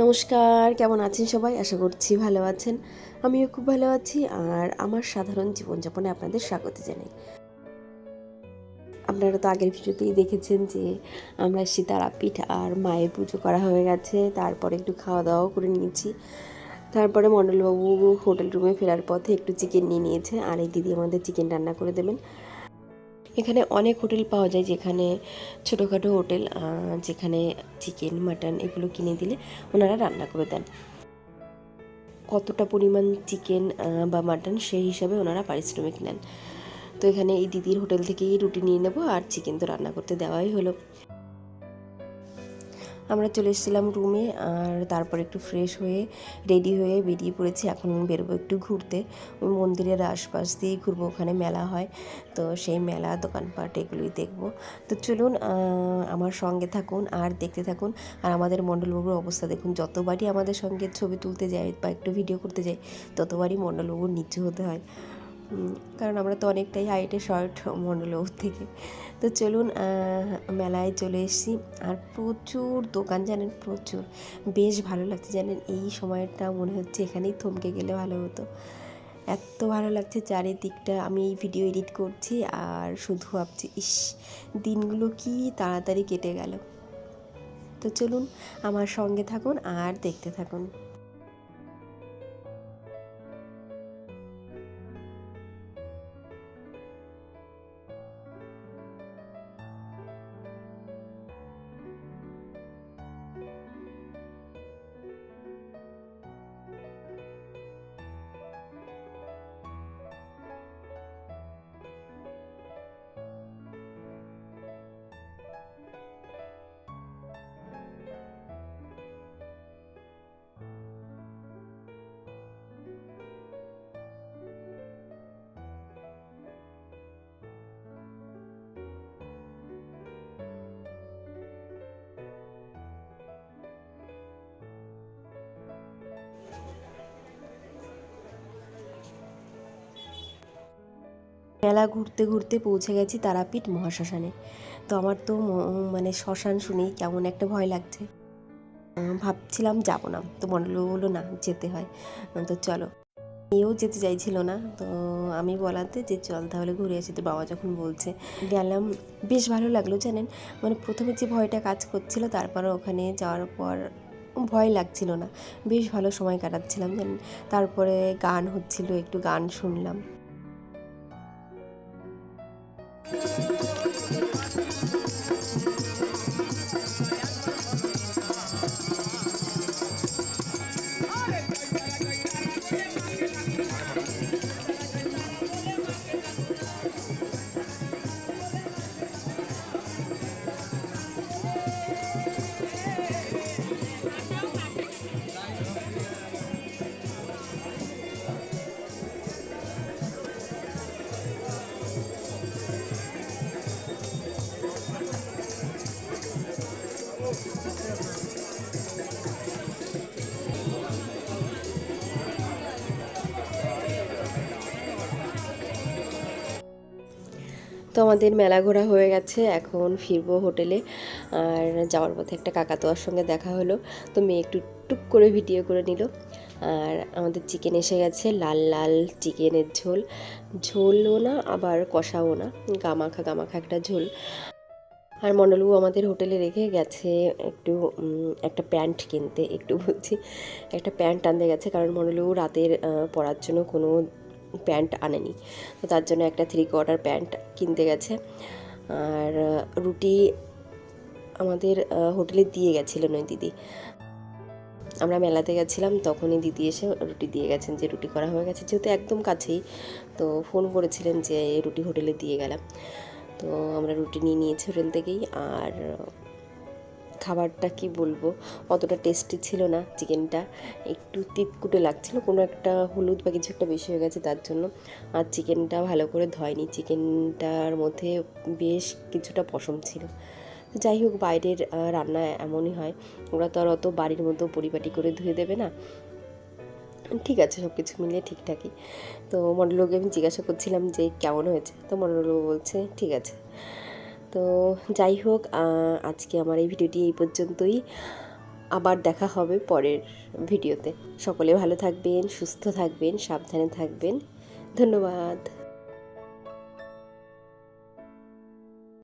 নমস্কার, কেমন আছেন সবাই? আশা করছি ভালো আছেন। আমিও খুব ভালো আছি আর আমার সাধারণ জীবনযাপনে আপনাদের স্বাগত জানাই। আপনারা তো আগের ভিডিওতেই দেখেছেন যে আমরা এসেছি তারাপীঠ আর মায়ের পুজো করা হয়ে গেছে। তারপরে একটু খাওয়া দাওয়াও করে নিয়েছি। তারপরে মণ্ডলবাবু হোটেল রুমে ফেরার পথে একটু চিকেন নিয়ে নিয়েছে আর এই দিদি আমাদের চিকেন রান্না করে দেবেন। এখানে অনেক হোটেল পাওয়া যায়, যেখানে ছোটোখাটো হোটেল, যেখানে চিকেন মাটন এগুলো কিনে দিলে ওনারা রান্না করে দেন। কতটা পরিমাণ চিকেন বা মাটন সেই হিসাবে ওনারা পারিশ্রমিক নেন। তো এখানে এই দিদির হোটেল থেকেই রুটি নিয়ে নেব আর চিকেন তো রান্না করতে দেওয়াই হলো। আমরা চলে এসেছিলাম রুমে আর তারপর একটু ফ্রেশ হয়ে রেডি হয়ে বেরিয়ে পড়েছি। এখন বেরোবো একটু ঘুরতে, ওই মন্দিরের আশপাশ দিয়েই ঘুরবো, ওখানে মেলা হয়, তো সেই মেলা দোকানপাট এগুলোই দেখব। তো চলুন আমার সঙ্গে থাকুন আর দেখতে থাকুন। আর আমাদের মণ্ডলবাবুর অবস্থা দেখুন, যতবারই আমাদের সঙ্গে ছবি তুলতে যাই বা একটু ভিডিও করতে যাই ততবারই মণ্ডলবাবুর নিচু হতে হয়, কারণ আমরা তো অনেকটাই হাইটে শর্ট মণ্ডলবাবুর থেকে। তো চলুন, মেলায় চলে এসেছি আর প্রচুর দোকান, জানেন, প্রচুর, বেশ ভালো লাগছে। জানেন, এই সময়টা মনে হচ্ছে এখানেই থমকে গেলে ভালো হতো, এত ভালো লাগছে চারিদিকটা। আমি এই ভিডিও এডিট করছি আর শুধু ভাবছি, ইস, দিনগুলো কি তাড়াতাড়ি কেটে গেল। তো চলুন আমার সঙ্গে থাকুন আর দেখতে থাকুন। মেলা ঘুরতে ঘুরতে পৌঁছে গেছি তারাপীঠ মহাশ্মশানে। তো আমার তো মানে শ্মশান শুনেই কেমন একটা ভয় লাগছে। ভাবছিলাম যাব না, তো মণ্ডল বললো না, যেতে হয়। তো চলো, এও যেতে চাইছিল না, তো আমি বলাতে যে চল তাহলে ঘুরে আসি, তো বাবা যখন বলছে গেলাম। বেশ ভালো লাগলো, জানেন, মানে প্রথমে যে ভয়টা কাজ করছিল, তারপরে ওখানে যাওয়ার পর ভয় লাগছিল না, বেশ ভালো সময় কাটাচ্ছিলাম, জানেন। তারপরে গান হচ্ছিল, একটু গান শুনলাম। তো আমাদের মেলা ঘোরা হয়ে গেছে, এখন ফিরবো হোটেলে। আর যাওয়ার পথে একটা কাকাতুয়ার সঙ্গে দেখা হলো, তো মেয়ে একটু টুক করে ভিডিও করে নিল। আর আমাদের চিকেন এসে গেছে, লাল লাল চিকেনের ঝোল, ঝোলও না আবার কষাও না, গামাখা গামাখা একটা ঝোল। আর মণ্ডলবাবু আমাদের হোটেলে রেখে গেছে একটু একটা প্যান্ট কিনতে, একটু বলছি, একটা প্যান্ট আনতে গেছে, কারণ মণ্ডলবাবু রাতের পরার জন্য কোনো প্যান্ট আনেনি, তো তার জন্য একটা 3/4 প্যান্ট কিনতে গেছে। আর রুটি আমাদের হোটেলে দিয়ে গেছিলেন ওই দিদি, আমরা মেলাতে গেছিলাম তখনই দিদি এসে রুটি দিয়ে গেছেন, যে রুটি করা হয়ে গেছে, যেহেতু একদম কাছেই, তো ফোন করেছিলেন যে রুটি হোটেলে দিয়ে গেলাম। তো আমরা রুটি নিয়ে নিয়েছি হোটেল থেকেই। আর খাবারটা কি বলবো, অতটা টেস্টি ছিল না, চিকেনটা একটু তিতকুটে লাগছিলো, কোনো একটা হলুদ বা কিছু একটা বেশি হয়ে গেছে তার জন্য। আর চিকেনটা ভালো করে ধয়নি, চিকেনটার মধ্যে বেশ কিছুটা পশম ছিল। যাই হোক, বাইরের রান্না এমনই হয়, ওরা তো আর অত বাড়ির মতো পরিপাটি করে ধুয়ে দেবে না। ঠিক আছে, সব কিছু মিলিয়ে ঠিকঠাকই। তো মণ্ডলবাবুকে আমি জিজ্ঞাসা করছিলাম যে কেমন হয়েছে, তো মণ্ডলবাবু বলছে ঠিক আছে। তো যাই হোক, আজকে আমার এই ভিডিওটি এই পর্যন্তই। আবার দেখা হবে পরের ভিডিওতে। সকলে ভালো থাকবেন, সুস্থ থাকবেন, সাবধানে থাকবেন। ধন্যবাদ।